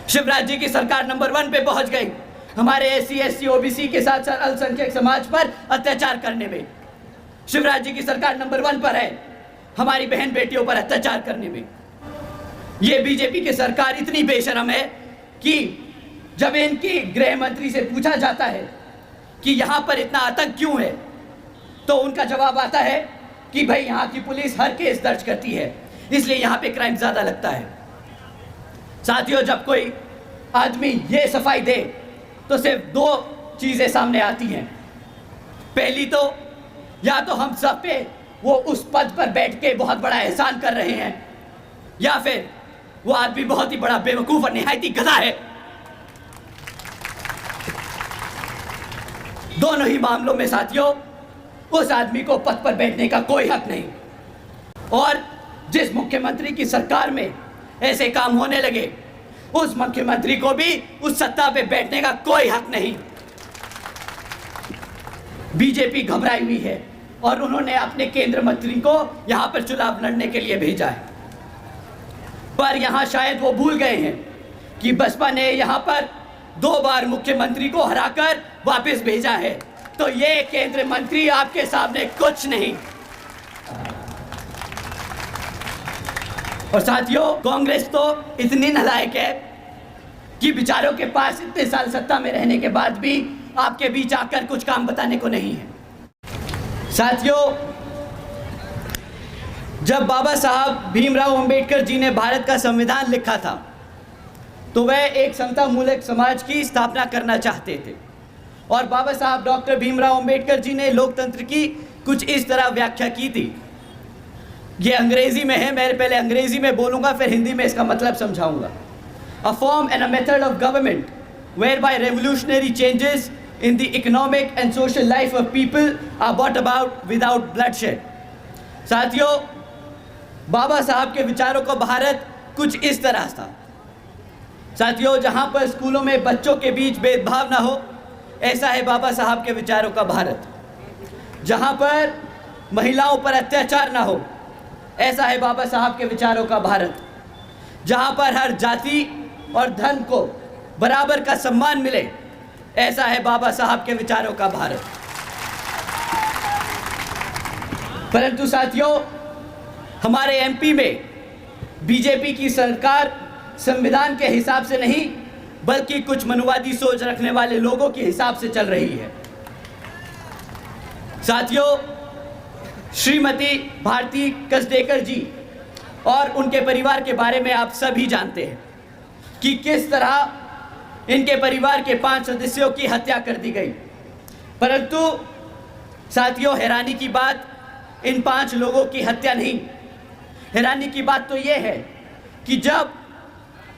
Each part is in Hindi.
शिवराज जी की सरकार नंबर 1 पे पहुंच गई हमारे एससी एसटी ओबीसी के साथ साथ अल्पसंख्यक समाज पर अत्याचार करने में। शिवराज जी की सरकार नंबर 1 पर है हमारी बहन बेटियों पर अत्याचार करने में। ये बीजेपी की सरकार इतनी बेशरम है कि जब इनकी गृह मंत्री से पूछा जाता है कि यहाँ पर इतना आतंक क्यों है, तो उनका जवाब आता है कि भाई यहाँ की पुलिस हर केस दर्ज करती है, इसलिए यहाँ पे क्राइम ज़्यादा लगता है। साथियों, जब कोई आदमी ये सफाई दे तो सिर्फ 2 चीज़ें सामने आती हैं। पहली तो या तो हम सब पे वो उस पद पर बैठ के बहुत बड़ा एहसान कर रहे हैं, या फिर वो आदमी बहुत ही बड़ा बेवकूफ़ और निहायत ही गधा है। दोनों ही मामलों में साथियों उस आदमी को पद पर बैठने का कोई हक नहीं, और जिस मुख्यमंत्री की सरकार में ऐसे काम होने लगे उस मुख्यमंत्री को भी उस सत्ता पे बैठने का कोई हक नहीं। बीजेपी घबराई हुई है और उन्होंने अपने केंद्र मंत्री को यहां पर चुनाव लड़ने के लिए भेजा है, पर यहां शायद वो भूल गए हैं कि बसपा ने यहां पर 2 बार मुख्यमंत्री को हराकर वापस भेजा है, तो ये केंद्र मंत्री आपके सामने कुछ नहीं। और साथियों, कांग्रेस तो इतनी नालायक है कि बेचारों के पास इतने साल सत्ता में रहने के बाद भी आपके बीच आकर कुछ काम बताने को नहीं है। साथियों, जब बाबा साहब भीमराव अंबेडकर जी ने भारत का संविधान लिखा था तो वह एक समता मूलक समाज की स्थापना करना चाहते थे, और बाबा साहब डॉक्टर भीमराव अंबेडकर जी ने लोकतंत्र की कुछ इस तरह व्याख्या की थी। ये अंग्रेजी में है, मैं पहले अंग्रेजी में बोलूँगा फिर हिंदी में इसका मतलब समझाऊंगा। A form and a method of government whereby revolutionary changes in the economic and social life of people are brought about without bloodshed। साथियों, बाबा साहब के विचारों का भारत कुछ इस तरह था। साथियों, जहाँ पर स्कूलों में बच्चों के बीच भेदभाव ना हो, ऐसा है बाबा साहब के विचारों का भारत। जहाँ पर महिलाओं पर अत्याचार ना हो, ऐसा है बाबा साहब के विचारों का भारत। जहाँ पर हर जाति और धन को बराबर का सम्मान मिले, ऐसा है बाबा साहब के विचारों का भारत। परंतु साथियों, हमारे एमपी में बीजेपी की सरकार संविधान के हिसाब से नहीं बल्कि कुछ मनुवादी सोच रखने वाले लोगों के हिसाब से चल रही है। साथियों, श्रीमती भारती कसडेकर जी और उनके परिवार के बारे में आप सभी जानते हैं कि किस तरह इनके परिवार के 5 सदस्यों की हत्या कर दी गई। परंतु साथियों, हैरानी की बात इन 5 लोगों की हत्या नहीं, हैरानी की बात तो यह है कि जब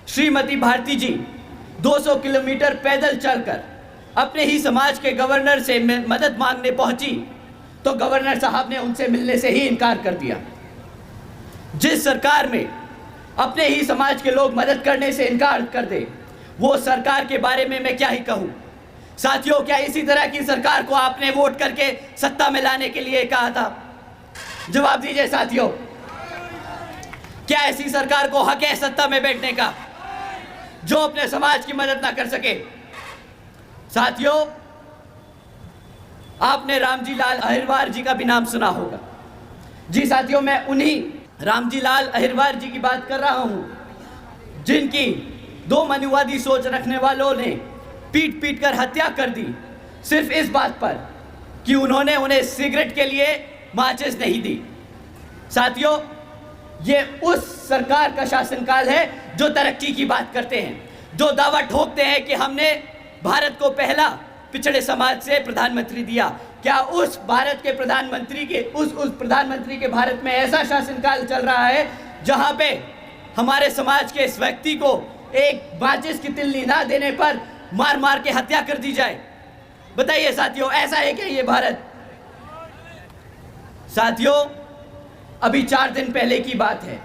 श्रीमती भारती जी 200 किलोमीटर पैदल चलकर अपने ही समाज के गवर्नर से मदद मांगने पहुंची तो गवर्नर साहब ने उनसे मिलने से ही इनकार कर दिया। जिस सरकार में अपने ही समाज के लोग मदद करने से इनकार कर दे, वो सरकार के बारे में मैं क्या ही कहूँ। साथियों, क्या इसी तरह की सरकार को आपने वोट करके सत्ता में लाने के लिए कहा था? जवाब दीजिए साथियों, क्या ऐसी सरकार को हक है सत्ता में बैठने का जो अपने समाज की मदद ना कर सके? साथियों, आपने रामजी लाल अहिरवार जी का भी नाम सुना होगा। जी साथियों, मैं उन्हीं रामजी लाल अहिरवार जी की बात कर रहा हूं जिनकी 2 मनुवादी सोच रखने वालों ने पीट पीट कर हत्या कर दी सिर्फ इस बात पर कि उन्होंने उन्हें सिगरेट के लिए माचिस नहीं दी। साथियों, ये उस सरकार का शासनकाल है जो तरक्की की बात करते हैं, जो दावा ठोकते हैं कि हमने भारत को पहला पिछड़े समाज से प्रधानमंत्री दिया। क्या उस भारत के प्रधानमंत्री के उस प्रधानमंत्री के भारत में ऐसा शासनकाल चल रहा है जहां पे हमारे समाज के इस व्यक्ति को एक माचिस की तिल्ली ना देने पर मार मार के हत्या कर दी जाए? बताइए साथियों, ऐसा है क्या ये भारत? साथियों, अभी 4 दिन पहले की बात है,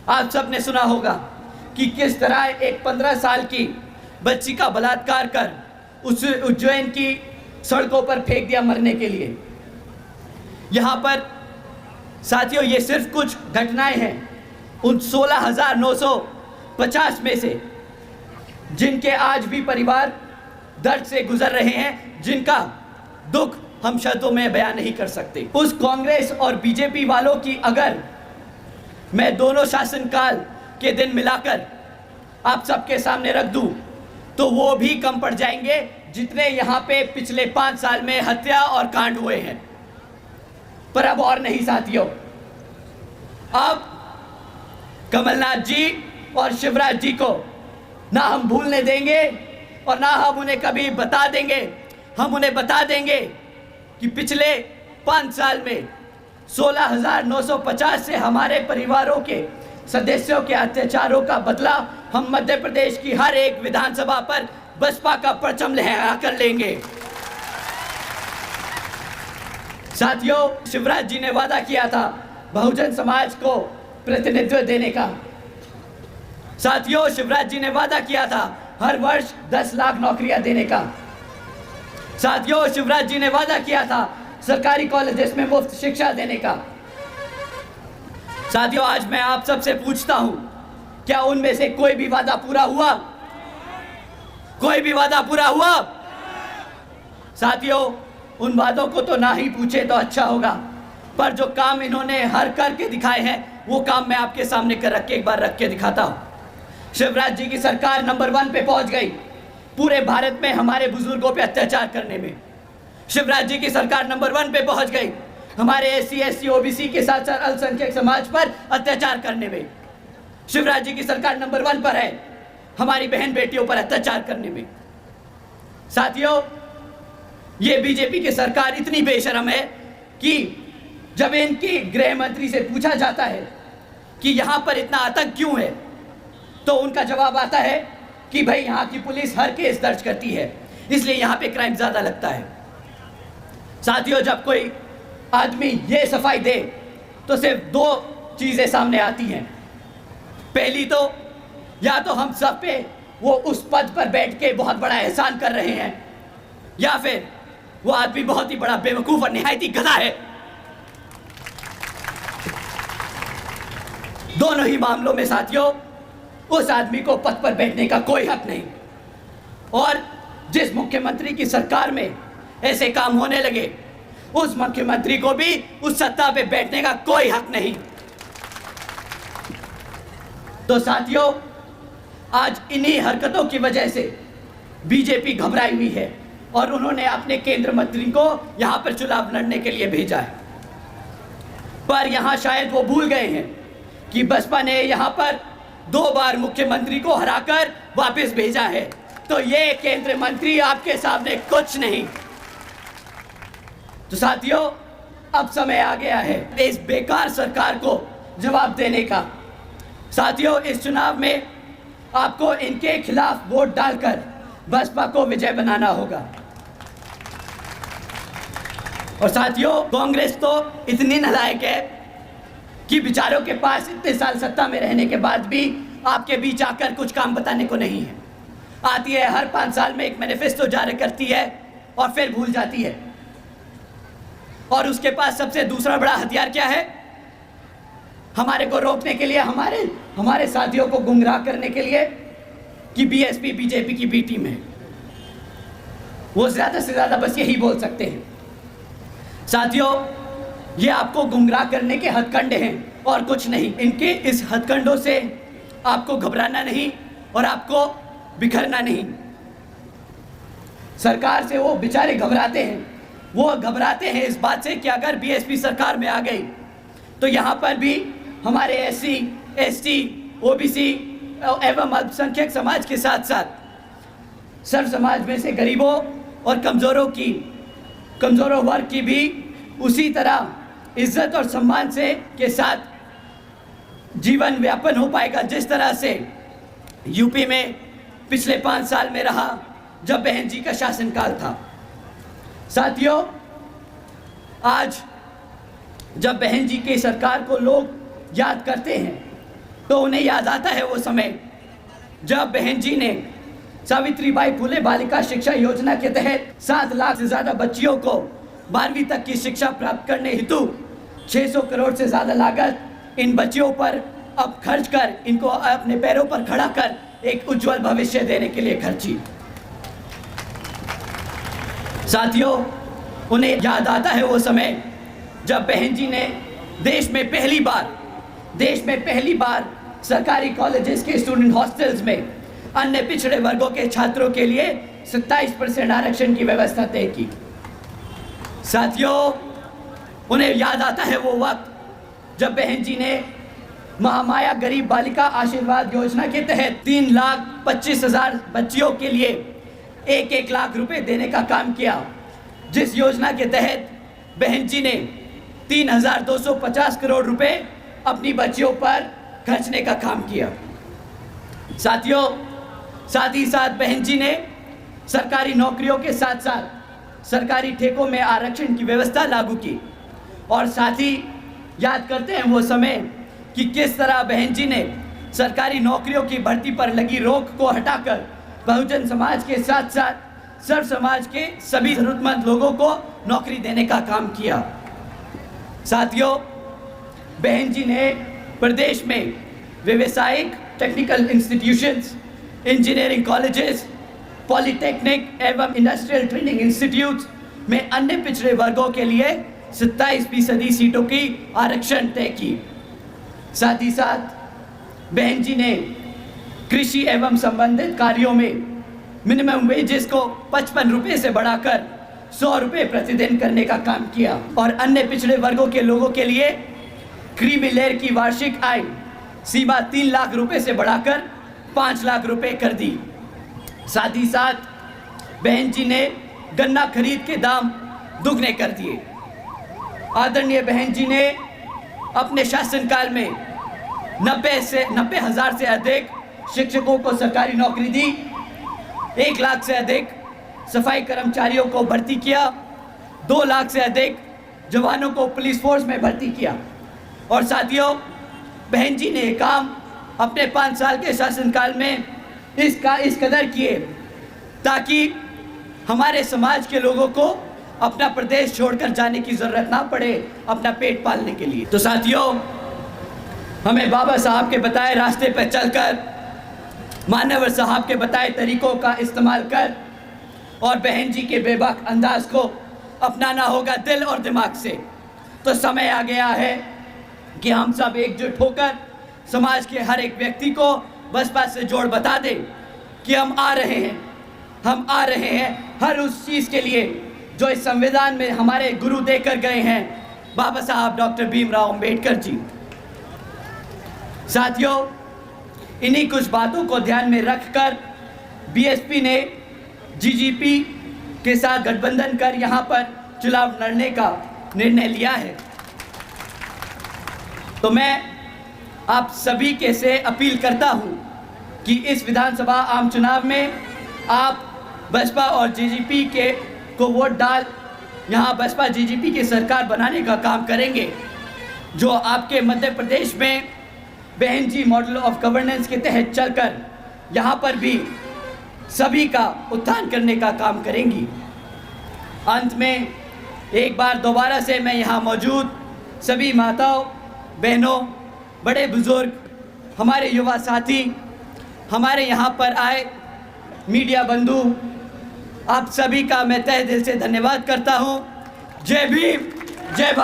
आप सबने सुना होगा कि किस तरह एक 15 साल की बच्ची का बलात्कार कर उस उज्जैन की सड़कों पर फेंक दिया मरने के लिए। यहाँ पर साथियों, ये सिर्फ कुछ घटनाएं हैं उन 16,950 में से जिनके आज भी परिवार दर्द से गुजर रहे हैं, जिनका दुख हम शब्दों में बयान नहीं कर सकते। उस कांग्रेस और बीजेपी वालों की अगर मैं दोनों शासनकाल के दिन मिलाकर आप सबके सामने रख दूं तो वो भी कम पड़ जाएंगे जितने यहाँ पे पिछले 5 साल में हत्या और कांड हुए हैं। पर अब और नहीं साथियों, अब कमलनाथ जी और शिवराज जी को ना हम भूलने देंगे और ना हम उन्हें कभी बता देंगे। हम उन्हें बता देंगे कि पिछले 5 साल में 16,950 से हमारे परिवारों के सदस्यों के अत्याचारों का बदला हम मध्य प्रदेश की हर एक विधानसभा पर बसपा का परचम लहरा कर लेंगे। साथियों, शिवराज जी ने वादा किया था बहुजन समाज को प्रतिनिधित्व देने का। साथियों, शिवराज जी ने वादा किया था हर वर्ष 10 लाख नौकरियां देने का। साथियों, शिवराज जी ने वादा किया था सरकारी कॉलेजेस में मुफ्त शिक्षा देने का। साथियों, आज मैं आप सबसे पूछता हूं, क्या उनमें से कोई भी वादा पूरा हुआ? कोई भी वादा पूरा हुआ? साथियों, उन वादों को तो ना ही पूछे तो अच्छा होगा, पर जो काम इन्होंने हर करके दिखाए हैं वो काम मैं आपके सामने एक बार रख के दिखाता हूं। शिवराज जी की सरकार नंबर 1 पे पहुंच गई पूरे भारत में हमारे बुजुर्गों पे अत्याचार करने में। शिवराज जी की सरकार नंबर 1 पे पहुंच गई हमारे SC, SC, OBC के साथ साथ अल्पसंख्यक समाज पर अत्याचार करने में। शिवराज जी की सरकार नंबर 1 पर है हमारी बहन बेटियों पर अत्याचार करने में। साथियों, ये बीजेपी की सरकार इतनी बेशरम है कि जब इनकी गृह मंत्री से पूछा जाता है कि यहाँ पर इतना आतंक क्यों है, तो उनका जवाब आता है कि भाई यहाँ की पुलिस हर केस दर्ज करती है, इसलिए यहाँ पे क्राइम ज़्यादा लगता है। साथियों, जब कोई आदमी ये सफाई दे तो सिर्फ 2 चीज़ें सामने आती हैं। पहली तो या तो हम सब पे वो उस पद पर बैठ के बहुत बड़ा एहसान कर रहे हैं, या फिर वो आदमी बहुत ही बड़ा बेवकूफ़ और निहायत ही गधा है। दोनों ही मामलों में साथियों उस आदमी को पद पर बैठने का कोई हक नहीं, और जिस मुख्यमंत्री की सरकार में ऐसे काम होने लगे उस मुख्यमंत्री को भी उस सत्ता पे बैठने का कोई हक नहीं। तो साथियों, आज इन्हीं हरकतों की वजह से बीजेपी घबराई हुई है और उन्होंने अपने केंद्र मंत्री को यहां पर चुनाव लड़ने के लिए भेजा है। पर यहां शायद वो भूल गए हैं कि बसपा ने यहां पर 2 बार मुख्यमंत्री को हराकर वापस भेजा है, तो ये केंद्र मंत्री आपके सामने कुछ नहीं। तो साथियों, अब समय आ गया है इस बेकार सरकार को जवाब देने का। साथियों, इस चुनाव में आपको इनके खिलाफ वोट डालकर बसपा को विजय बनाना होगा। और साथियों, कांग्रेस तो इतनी नालायक है कि बेचारों के पास इतने साल सत्ता में रहने के बाद भी आपके बीच आकर कुछ काम बताने को नहीं है। आती है हर 5 साल में एक मैनिफेस्टो जारी करती है और फिर भूल जाती है। और उसके पास सबसे दूसरा बड़ा हथियार क्या है? हमारे को रोकने के लिए, हमारे साथियों को गुमराह करने के लिए कि बीएसपी बीजेपी की बी टीम है। वो ज़्यादा से ज़्यादा बस यही बोल सकते हैं। साथियों, ये आपको गुमराह करने के हथकंडे हैं और कुछ नहीं। इनके इस हथकंडों से आपको घबराना नहीं और आपको बिखरना नहीं। सरकार से वो बेचारे घबराते हैं, वो घबराते हैं इस बात से कि अगर बीएसपी सरकार में आ गई तो यहाँ पर भी हमारे SC, ST, OBC एवं अल्पसंख्यक समाज के साथ साथ सर्व समाज में से गरीबों और कमज़ोरों वर्ग की भी उसी तरह इज्जत और सम्मान से के साथ जीवन व्यापन हो पाएगा जिस तरह से यूपी में पिछले 5 साल में रहा जब बहन जी का शासनकाल था। साथियों, आज जब बहन जी की सरकार को लोग याद करते हैं तो उन्हें याद आता है वो समय जब बहन जी ने सावित्रीबाई फुले बालिका शिक्षा योजना के तहत 7 लाख से ज़्यादा बच्चियों को 12वीं तक की शिक्षा प्राप्त करने हेतु 600 करोड़ से ज़्यादा लागत इन बच्चियों पर अब खर्च कर इनको अपने पैरों पर खड़ा कर एक उज्जवल भविष्य देने के लिए खर्ची। साथियों, उन्हें याद आता है वो समय जब बहन जी ने देश में पहली बार सरकारी कॉलेजेस के स्टूडेंट हॉस्टल्स में अन्य पिछड़े वर्गों के छात्रों के लिए 27% आरक्षण की व्यवस्था तय की। साथियों, उन्हें याद आता है वो वक्त जब बहन जी ने महामाया गरीब बालिका आशीर्वाद योजना के तहत 3,25,000 बच्चियों के लिए 1-1 लाख रुपए देने का काम किया, जिस योजना के तहत बहन जी ने 3,250 करोड़ रुपए अपनी बच्चियों पर खर्चने का काम किया। साथियों, साथ ही साथ बहन जी ने सरकारी नौकरियों के साथ साथ सरकारी ठेकों में आरक्षण की व्यवस्था लागू की। और साथ ही याद करते हैं वो समय कि किस तरह बहन जी ने सरकारी नौकरियों की भर्ती पर लगी रोक को हटाकर बहुजन समाज के साथ साथ सर्व समाज के सभी जरूरतमंद लोगों को नौकरी देने का काम किया। साथियों, बहन जी ने प्रदेश में व्यावसायिक technical institutions, engineering colleges, polytechnic एवं इंडस्ट्रियल ट्रेनिंग इंस्टीट्यूट्स में अन्य पिछड़े वर्गों के लिए 27% सीटों की आरक्षण तय की। साथ ही साथ बहन जी ने कृषि एवं संबंधित कार्यों में मिनिमम वेजेस को 55 रुपये से बढ़ाकर 100 रुपये प्रतिदिन करने का काम किया और अन्य पिछड़े वर्गों के लोगों के लिए क्रीमी लेयर की वार्षिक आय सीमा 3 लाख रुपए से बढ़ाकर 5 लाख रुपए कर दी। साथ ही साथ बहन जी ने गन्ना खरीद के दाम दुगने कर दिए। आदरणीय बहन जी ने अपने शासनकाल में 90,000 से अधिक शिक्षकों को सरकारी नौकरी दी, 1 लाख से अधिक सफाई कर्मचारियों को भर्ती किया, 2 लाख से अधिक जवानों को पुलिस फोर्स में भर्ती किया। और साथियों, बहन जी ने काम अपने 5 साल के शासनकाल में इस कदर किए ताकि हमारे समाज के लोगों को अपना प्रदेश छोड़कर जाने की ज़रूरत ना पड़े अपना पेट पालने के लिए। तो साथियों, हमें बाबा साहब के बताए रास्ते पर चलकर, मान्यवर साहब के बताए तरीकों का इस्तेमाल कर और बहन जी के बेबाक अंदाज को अपनाना होगा दिल और दिमाग से। तो समय आ गया है कि हम सब एकजुट होकर समाज के हर एक व्यक्ति को बसपा से जोड़ बता दें कि हम आ रहे हैं हर उस चीज़ के लिए जो इस संविधान में हमारे गुरु देकर गए हैं, बाबा साहब डॉक्टर भीमराव अंबेडकर जी। साथियों, इन्हीं कुछ बातों को ध्यान में रखकर बीएसपी ने जीजीपी के साथ गठबंधन कर यहाँ पर चुनाव लड़ने का निर्णय लिया है। तो मैं आप सभी के से अपील करता हूँ कि इस विधानसभा आम चुनाव में आप बसपा और जीजीपी को वोट डाल यहाँ बसपा जीजीपी की सरकार बनाने का काम करेंगे, जो आपके मध्य प्रदेश में बहन जी मॉडल ऑफ गवर्नेंस के तहत चलकर यहाँ पर भी सभी का उत्थान करने का काम करेंगी। अंत में एक बार दोबारा से मैं यहाँ मौजूद सभी माताओं, बहनों, बड़े बुजुर्ग, हमारे युवा साथी, हमारे यहाँ पर आए मीडिया बंधु, आप सभी का मैं तहे दिल से धन्यवाद करता हूँ। जय भीम, जय भारत।